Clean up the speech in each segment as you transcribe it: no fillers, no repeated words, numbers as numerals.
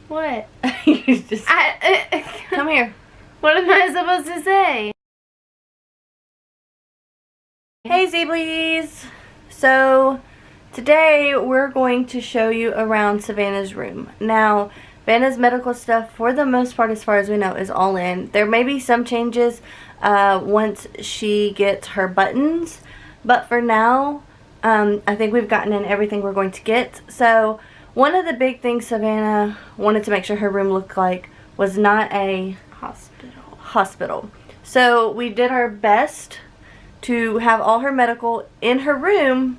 What? You just come here. What am I supposed to say? Hey Zeeblies! So today we're going to show you around Savannah's room. Now, Savannah's medical stuff, for the most part, as far as we know, is all in. There may be some changes once she gets her buttons, but for now, I think we've gotten in everything we're going to get. So one of the big things Savannah wanted to make sure her room looked like was not a hospital. So we did our best to have all her medical in her room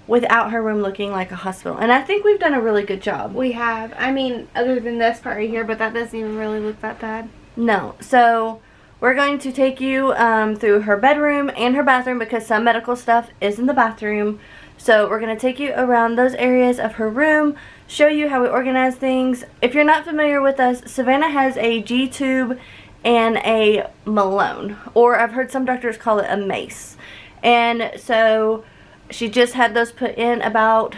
without her room looking like a hospital. And I think we've done a really good job. We have. I mean, other than this part right here, but that doesn't even really look that bad. No. So we're going to take you through her bedroom and her bathroom because some medical stuff is in the bathroom. So we're going to take you around those areas of her room, show you how we organize things. If you're not familiar with us, Savannah has a G-tube and a Malone, or I've heard some doctors call it a mace. And so she just had those put in about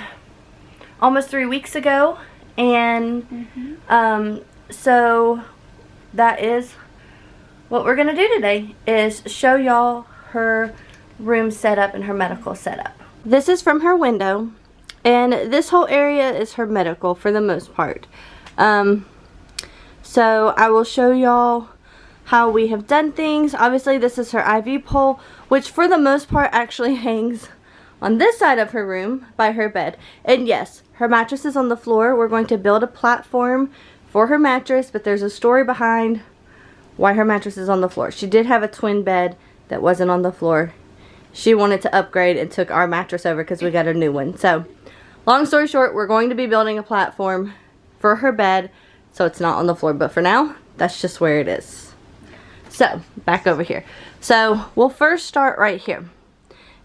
almost 3 weeks ago. And so that is what we're going to do today, is show y'all her room setup and her medical setup. This is from her window, and this whole area is her medical for the most part. So I will show y'all how we have done things. Obviously this is her IV pole, which for the most part actually hangs on this side of her room by her bed. And yes, her mattress is on the floor. We're going to build a platform for her mattress, but there's a story behind why her mattress is on the floor. She did have a twin bed that wasn't on the floor. She wanted to upgrade and took our mattress over because we got a new one. So long story short, we're going to be building a platform for her bed so it's not on the floor, but for now that's just where it is. So back over here. So we'll first start right here.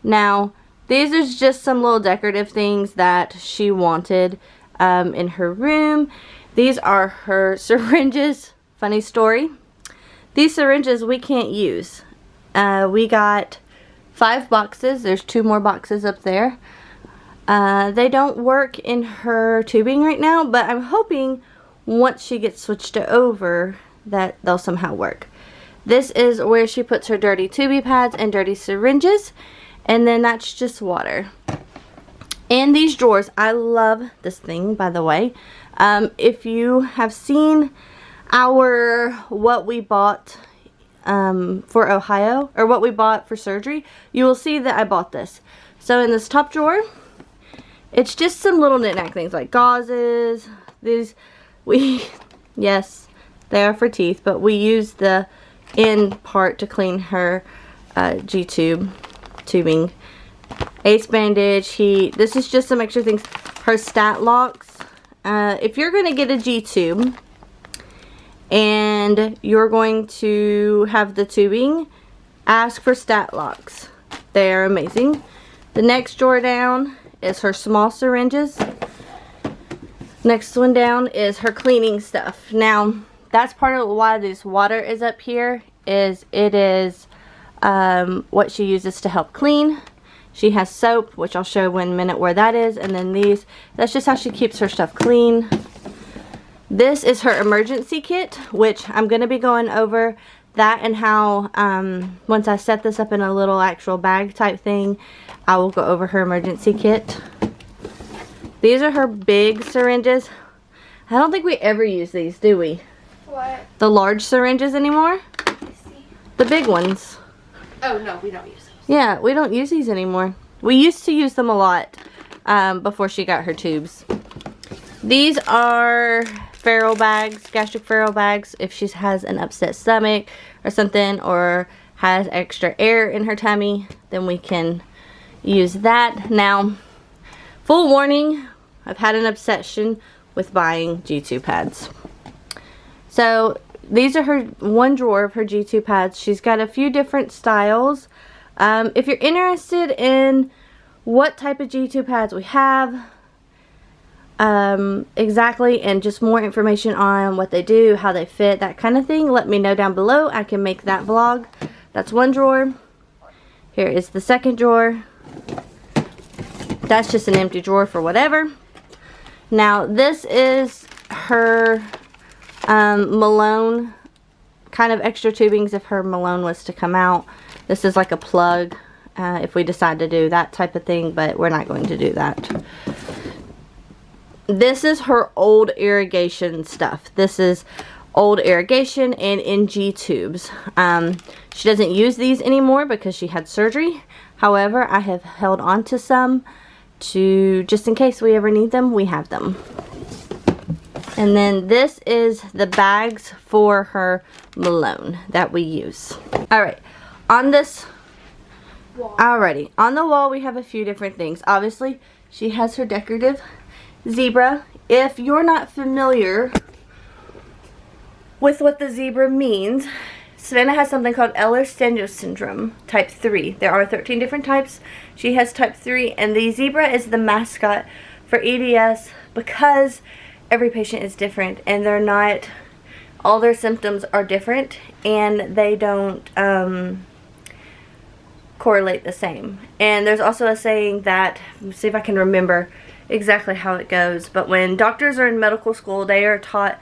Now these are just some little decorative things that she wanted in her room. These are her syringes. Funny story, these syringes we can't use. We got 5 boxes. There's 2 more boxes up there. They don't work in her tubing right now, but I'm hoping once she gets switched over that they'll somehow work. This is where she puts her dirty tubing pads and dirty syringes, and then that's just water. And these drawers, I love this thing, by the way. If you have seen our what we bought for Ohio, or what we bought for surgery, you will see that I bought this. So in this top drawer, it's just some little knick-knack things like gauzes. These, yes, they are for teeth, but we use the end part to clean her tubing. Ace bandage, heat. This is just some extra things. Her stat locks. If you're going to get a G-tube and you're going to have the tubing, ask for stat locks. They are amazing. The next drawer down is her small syringes. Next one down is her cleaning stuff. Now that's part of why this water is up here, is it is what she uses to help clean. She has soap, which I'll show in a minute where that is, and then these, that's just how she keeps her stuff clean. This is her emergency kit, which I'm going to be going over that and how once I set this up in a little actual bag type thing, I will go over her emergency kit. These are her big syringes. I don't think we ever use these, do we? What? The large syringes anymore? The big ones. Oh, no, we don't use those. Yeah, we don't use these anymore. We used to use them a lot before she got her tubes. These are Farrell bags, gastric Farrell bags, if she has an upset stomach or something, or has extra air in her tummy, then we can use that. Now, full warning, I've had an obsession with buying G-tube pads. So these are her one drawer of her G-tube pads. She's got a few different styles. If you're interested in what type of G-tube pads we have exactly, and just more information on what they do, how they fit, that kind of thing, let me know down below. I can make that vlog. That's one drawer. Here is the second drawer. That's just an empty drawer for whatever. Now this is her Malone, kind of extra tubings if her Malone was to come out. This is like a plug if we decide to do that type of thing, but we're not going to do that. This is her old irrigation stuff. This is old irrigation and NG tubes. She doesn't use these anymore because she had surgery. However, I have held on to some to, just in case we ever need them, we have them. And then this is the bags for her Malone that we use. Alright, on this wall. Alrighty, on the wall we have a few different things. Obviously, she has her decorative zebra. If you're not familiar with what the zebra means, Savannah has something called Ehlers-Danlos syndrome, type 3. There are 13 different types. She has type 3, and the zebra is the mascot for EDS because every patient is different, and they're not, all their symptoms are different, and they don't correlate the same. And there's also a saying that, let's see if I can remember exactly how it goes, but when doctors are in medical school, they are taught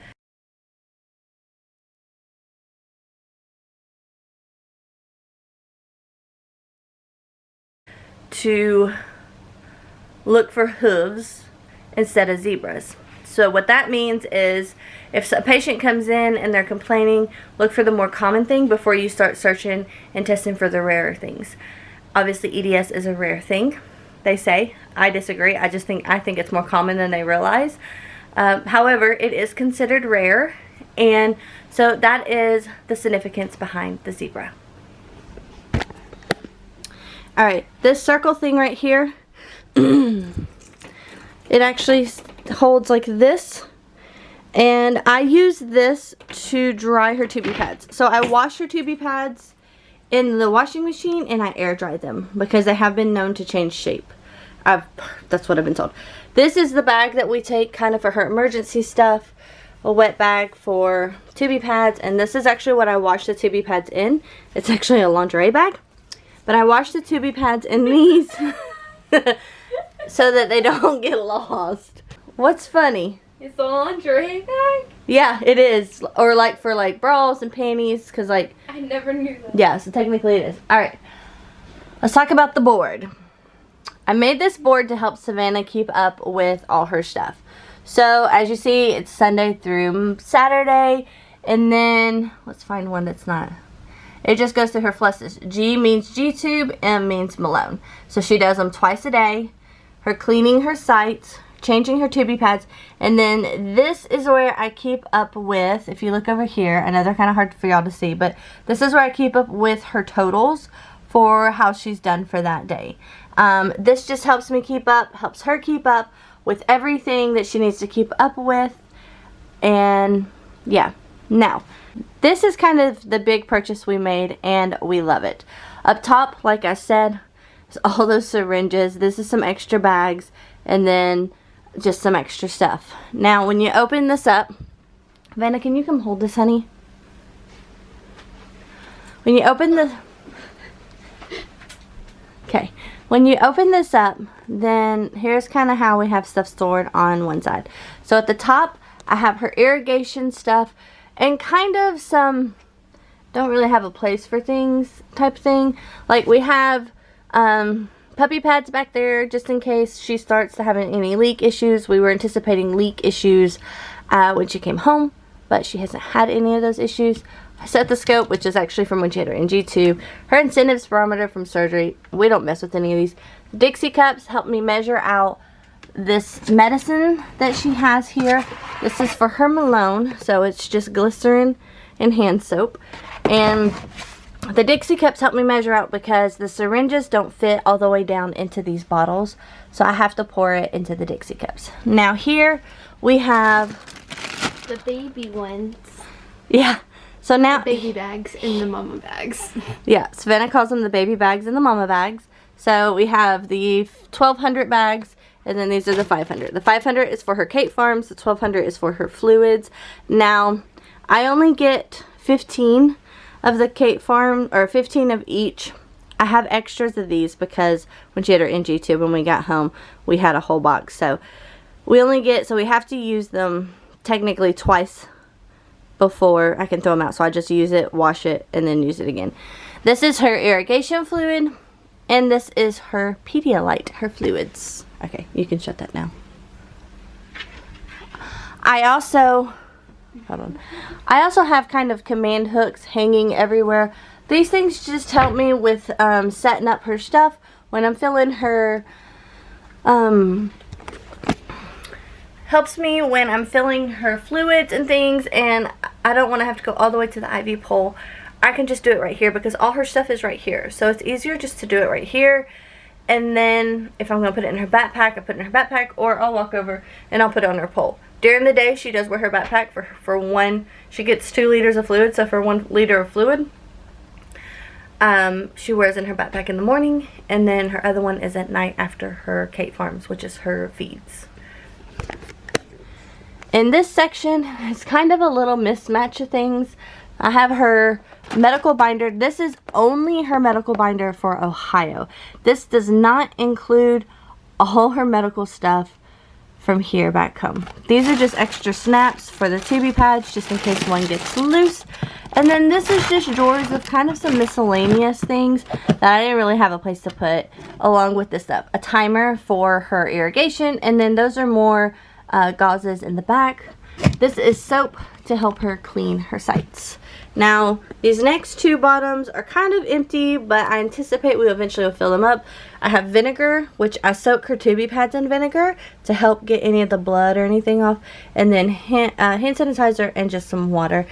to look for hooves instead of zebras. So what that means is if a patient comes in and they're complaining, look for the more common thing before you start searching and testing for the rarer things. Obviously EDS is a rare thing, they say. I disagree. I think it's more common than they realize. However, it is considered rare, and so that is the significance behind the zebra. Alright, this circle thing right here, it actually holds like this, and I use this to dry her tubie pads. So I wash her tubie pads in the washing machine and I air dry them because they have been known to change shape. That's what I've been told. This is the bag that we take kind of for her emergency stuff, a wet bag for tubie pads, and this is actually what I wash the tubie pads in. It's actually a lingerie bag. But I wash the tubie pads in these so that they don't get lost. What's funny? It's a lingerie bag? Yeah, it is. Or like for like bras and panties, because like... I never knew that. Yeah, so technically it is. Alright, let's talk about the board. I made this board to help Savannah keep up with all her stuff. So as you see, it's Sunday through Saturday, and then let's find one that's not... It just goes through her flushes. G means G-tube, M means Malone. So she does them twice a day. Her cleaning her sites, changing her tubie pads, and then this is where I keep up with, if you look over here, I know they're kind of hard for y'all to see, but this is where I keep up with her totals for how she's done for that day. This just helps me keep up, helps her keep up with everything that she needs to keep up with, and yeah. Now, this is kind of the big purchase we made, and we love it. Up top, like I said, is all those syringes. This is some extra bags, and then just some extra stuff. Now, when you open this up, Vanna, can you come hold this, honey? When you open the... Okay. When you open this up, then here's kind of how we have stuff stored on one side. So at the top, I have her irrigation stuff, and kind of some don't really have a place for things type thing. Like we have puppy pads back there just in case she starts to having any leak issues. We were anticipating leak issues when she came home, but she hasn't had any of those issues. I set the scope, which is actually from when she had her NG tube. Her incentive spirometer from surgery. We don't mess with any of these. Dixie cups help me measure out this medicine that she has here. This is for her Malone, so it's just glycerin and hand soap. And the Dixie cups help me measure out because the syringes don't fit all the way down into these bottles, so I have to pour it into the Dixie cups. Now here we have the baby ones. Yeah. So now the baby bags and the mama bags. Yeah, Savannah calls them the baby bags and the mama bags. So we have the 1200 bags, and then these are the 500. The 500 is for her Kate Farms. The 1200 is for her fluids. Now, I only get 15 of the Kate Farm, or 15 of each. I have extras of these because when she had her NG tube, when we got home, we had a whole box. So we only get, so we have to use them technically twice before I can throw them out. So I just use it, wash it, and then use it again. This is her irrigation fluid, and this is her Pedialyte, her fluids. Okay, you can shut that now. I also have kind of command hooks hanging everywhere. These things just help me with setting up her stuff when I'm filling her, helps me when I'm filling her fluids and things, and I don't want to have to go all the way to the IV pole. I can just do it right here because all her stuff is right here. So it's easier just to do it right here. And then if I'm going to put it in her backpack, I put it in her backpack, or I'll walk over and I'll put it on her pole. During the day, she does wear her backpack for one. She gets 2 liters of fluid, so for 1 liter of fluid, she wears in her backpack in the morning, and then her other one is at night after her Kate Farms, which is her feeds. In this section, it's kind of a little mismatch of things. I have her medical binder. This is only her medical binder for Ohio. This does not include all her medical stuff from here back home. These are just extra snaps for the tubie pads, just in case one gets loose. And then this is just drawers of kind of some miscellaneous things that I didn't really have a place to put, along with this stuff. A timer for her irrigation, and then those are more gauzes in the back. This is soap to help her clean her sites. Now, these next 2 bottoms are kind of empty, but I anticipate we eventually will fill them up. I have vinegar, which I soak her tubie pads in vinegar to help get any of the blood or anything off. And then hand sanitizer and just some water.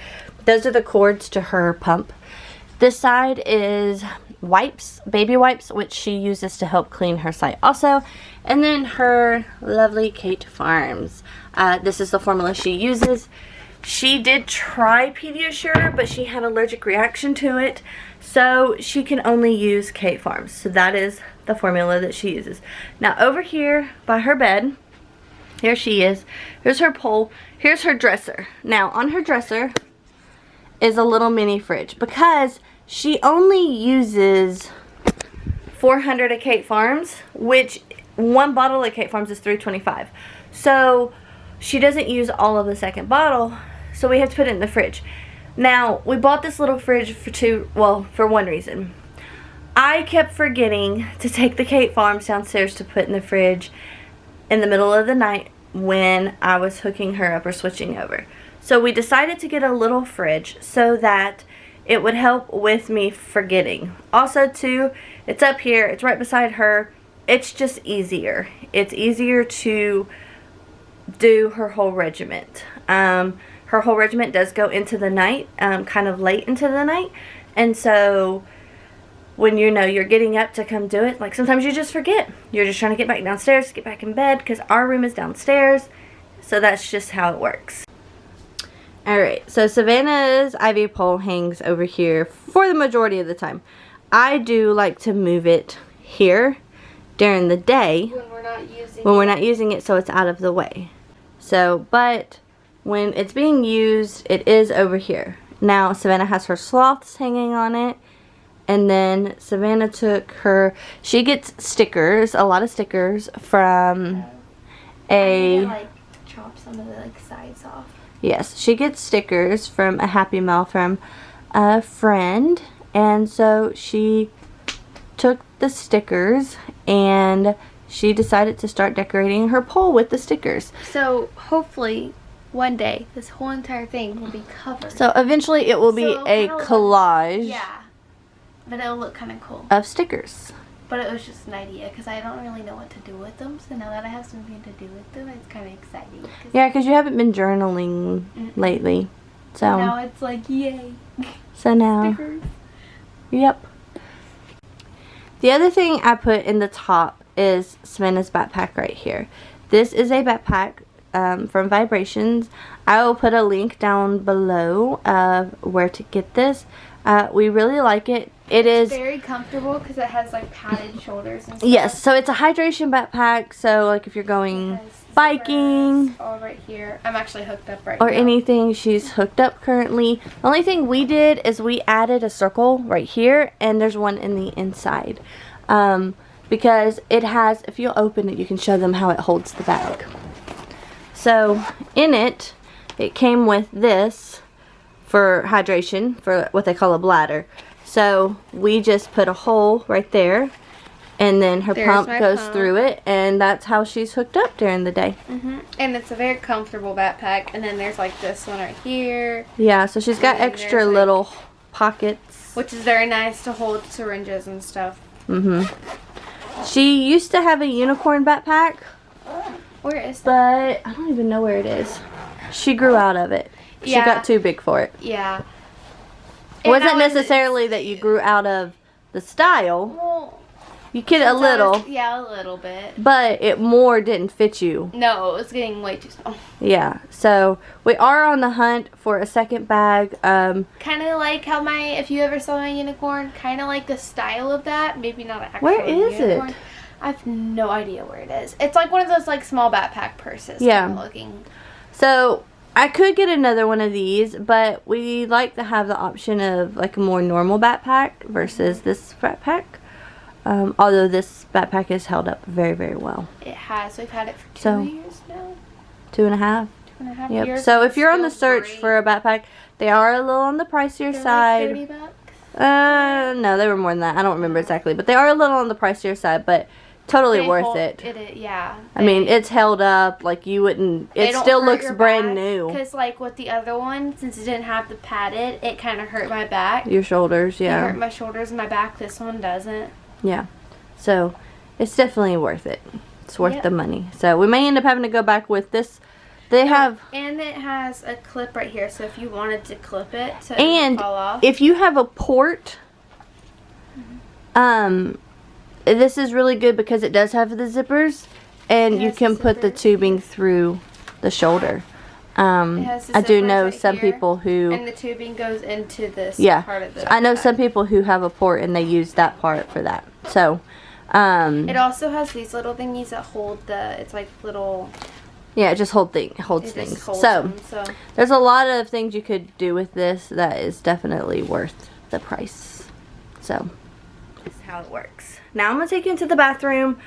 Those are the cords to her pump. This side is wipes, baby wipes, which she uses to help clean her site also. And then her lovely Kate Farms. This is the formula she uses. She did try Pediasure, but she had an allergic reaction to it, so she can only use Kate Farms. So that is the formula that she uses. Now over here by her bed, here she is. Here's her pole. Here's her dresser. Now on her dresser is a little mini fridge because she only uses 400 of Kate Farms, which 1 bottle of Kate Farms is $3.25. So she doesn't use all of the second bottle, so we have to put it in the fridge. Now, we bought this little fridge for one reason. I kept forgetting to take the Kate Farms downstairs to put in the fridge in the middle of the night when I was hooking her up or switching over. So we decided to get a little fridge so that it would help with me forgetting. Also, too, it's up here. It's right beside her. It's just easier. It's easier to do her whole regiment. Her whole regiment does go into the night, kind of late into the night, and so when you know you're getting up to come do it, like sometimes you just forget. You're just trying to get back downstairs, get back in bed, because our room is downstairs, so that's just how it works. Alright, so Savannah's IV pole hangs over here for the majority of the time. I do like to move it here during the day when we're not using it, so it's out of the way. So, but when it's being used, it is over here. Now, Savannah has her sloths hanging on it. And then Savannah took her, she gets stickers, a lot of stickers from I need to, like, chop some of the, like, sides off. Yes, she gets stickers from a Happy Mail from a friend. And so she took the stickers and she decided to start decorating her pole with the stickers. So hopefully one day this whole entire thing will be covered. So eventually it will be a collage. Yeah, but it'll look kind of cool. Of stickers. But it was just an idea because I don't really know what to do with them. So now that I have something to do with them, it's kind of exciting. Yeah, because you haven't been journaling lately. So now it's like, yay. So now. Stickers. Yep. The other thing I put in the top is Savannah's backpack right here. This is a backpack from Vibrations. I will put a link down below of where to get this. We really like it. It's very comfortable because it has like padded shoulders and stuff. Yes, so it's a hydration backpack. So like if you're going biking, all right here. I'm actually hooked up right now. Or anything, she's hooked up currently. The only thing we did is we added a circle right here, and there's one in the inside. Because it has, if you open it, you can show them how it holds the bag. So in it, it came with this for hydration, for what they call a bladder. So we just put a hole right there, and then her pump goes through it, and that's how she's hooked up during the day. And it's a very comfortable backpack. And then there's like this one right here. Yeah, so she's got extra little pockets, which is very nice to hold syringes and stuff. She used to have a unicorn backpack. Where is that? But I don't even know where it is. She grew out of it. She got too big for it. Yeah. It wasn't necessarily that you grew out of the style. Well, you could a little. Yeah, a little bit. But it more didn't fit you. No, it was getting way too small. Yeah. So we are on the hunt for a second bag. Kind of like how if you ever saw my unicorn, kind of like the style of that. Maybe not an actual Where is unicorn. it? I have no idea where it is. It's like one of those like small backpack purses. Yeah. Kind of looking. So I could get another one of these, but we like to have the option of like a more normal backpack versus this backpack. Although this backpack has held up very, very well. It has. We've had it for 2 years now. 2.5. 2.5 yep. years. So if you're on the search for a backpack, they are a little on the pricier side. Like $30? No, they were more than that. I don't remember exactly, but they are a little on the pricier side, but totally worth it. Yeah. I mean, it's held up like you wouldn't. It still looks brand new. Because like with the other one, since it didn't have the padded, it kind of hurt my back. Your shoulders, yeah. It hurt my shoulders and my back. This one doesn't. Yeah. So it's definitely worth it. It's worth the money. So we may end up having to go back with this. They have. And it has a clip right here, so if you wanted to clip it so it doesn't fall off. If you have a port, this is really good because it does have the zippers, and you can put the tubing through the shoulder. I do know some people who... And the tubing goes into this part of the... I know some people who have a port and they use that part for that. So, it also has these little thingies that hold the... It's like little... Yeah, it just holds things. So, there's a lot of things you could do with this that is definitely worth the price. So, that's how it works. Now I'm going to take you into the bathroom.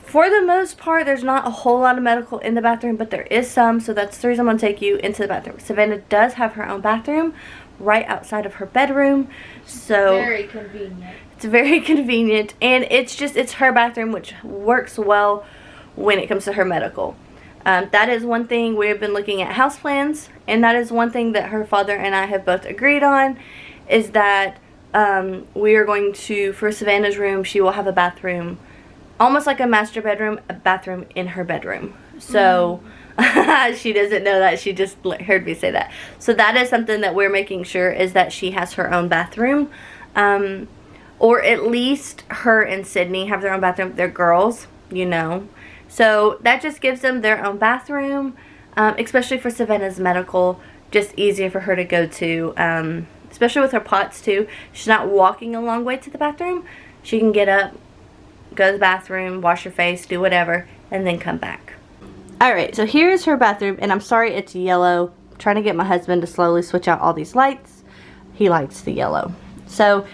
For the most part, there's not a whole lot of medical in the bathroom, but there is some, so that's the reason I'm going to take you into the bathroom. Savannah does have her own bathroom right outside of her bedroom, so very convenient. It's very convenient, and it's her bathroom, which works well when it comes to her medical. That is one thing. We've been looking at house plans, and that is one thing that her father and I have both agreed on, is that we are going to, for Savannah's room, she will have a bathroom, almost like a master bedroom, a bathroom in her bedroom. So she doesn't know that. She just heard me say that. So that is something that we're making sure, is that she has her own bathroom. Or at least her and Sydney have their own bathroom. They're girls, you know. So that just gives them their own bathroom, especially for Savannah's medical. Just easier for her to go to, especially with her POTS too. She's not walking a long way to the bathroom. She can get up, go to the bathroom, wash her face, do whatever, and then come back. Alright, so here's her bathroom, and I'm sorry it's yellow. I'm trying to get my husband to slowly switch out all these lights. He likes the yellow. So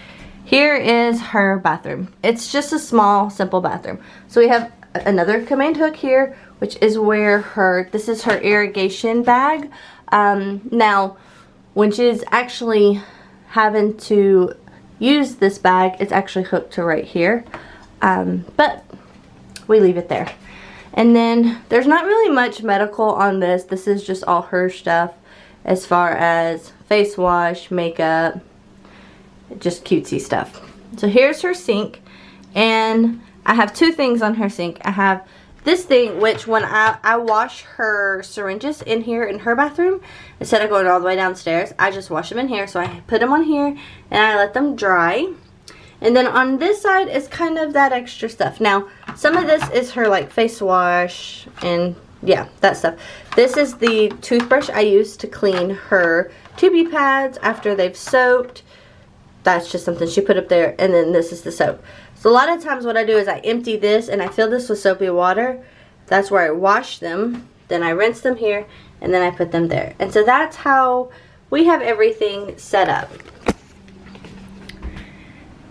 here is her bathroom. It's just a small, simple bathroom. So we have another command hook here, which is where this is her irrigation bag. Now, when she's actually having to use this bag, it's actually hooked to right here. But we leave it there. And then there's not really much medical on this. This is just all her stuff as far as face wash, makeup, just cutesy stuff. So here's her sink, and I have two things on her sink. I have this thing, which when I wash her syringes in here in her bathroom, instead of going all the way downstairs, I just wash them in here. So I put them on here and I let them dry. And then on this side is kind of that extra stuff. Now, some of this is her like face wash and yeah, that stuff. This is the toothbrush I use to clean her tubey pads after they've soaked. That's just something she put up there. And then this is the soap. So a lot of times what I do is I empty this and I fill this with soapy water. That's where I wash them. Then I rinse them here and then I put them there. And so that's how we have everything set up.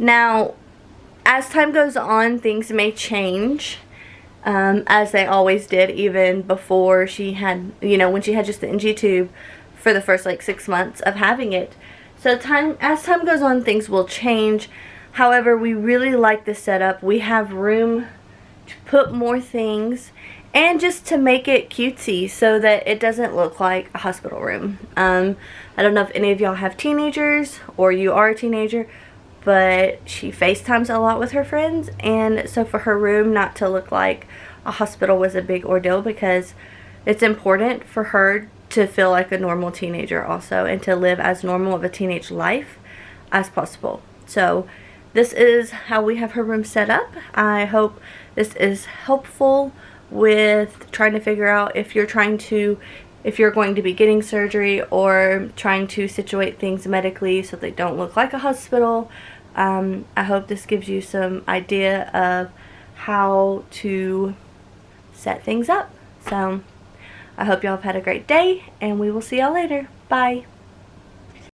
Now, as time goes on, things may change, as they always did, even before she had, you know, when she had just the NG tube for the first like 6 months of having it. So as time goes on, things will change. However, we really like this setup. We have room to put more things and just to make it cutesy so that it doesn't look like a hospital room. I don't know if any of y'all have teenagers or you are a teenager, but she FaceTimes a lot with her friends, and so for her room not to look like a hospital was a big ordeal, because it's important for her to feel like a normal teenager also, and to live as normal of a teenage life as possible. So this is how we have her room set up. I hope this is helpful with trying to figure out if you're going to be getting surgery or trying to situate things medically so they don't look like a hospital. I hope this gives you some idea of how to set things up. So I hope y'all have had a great day, and we will see y'all later. Bye.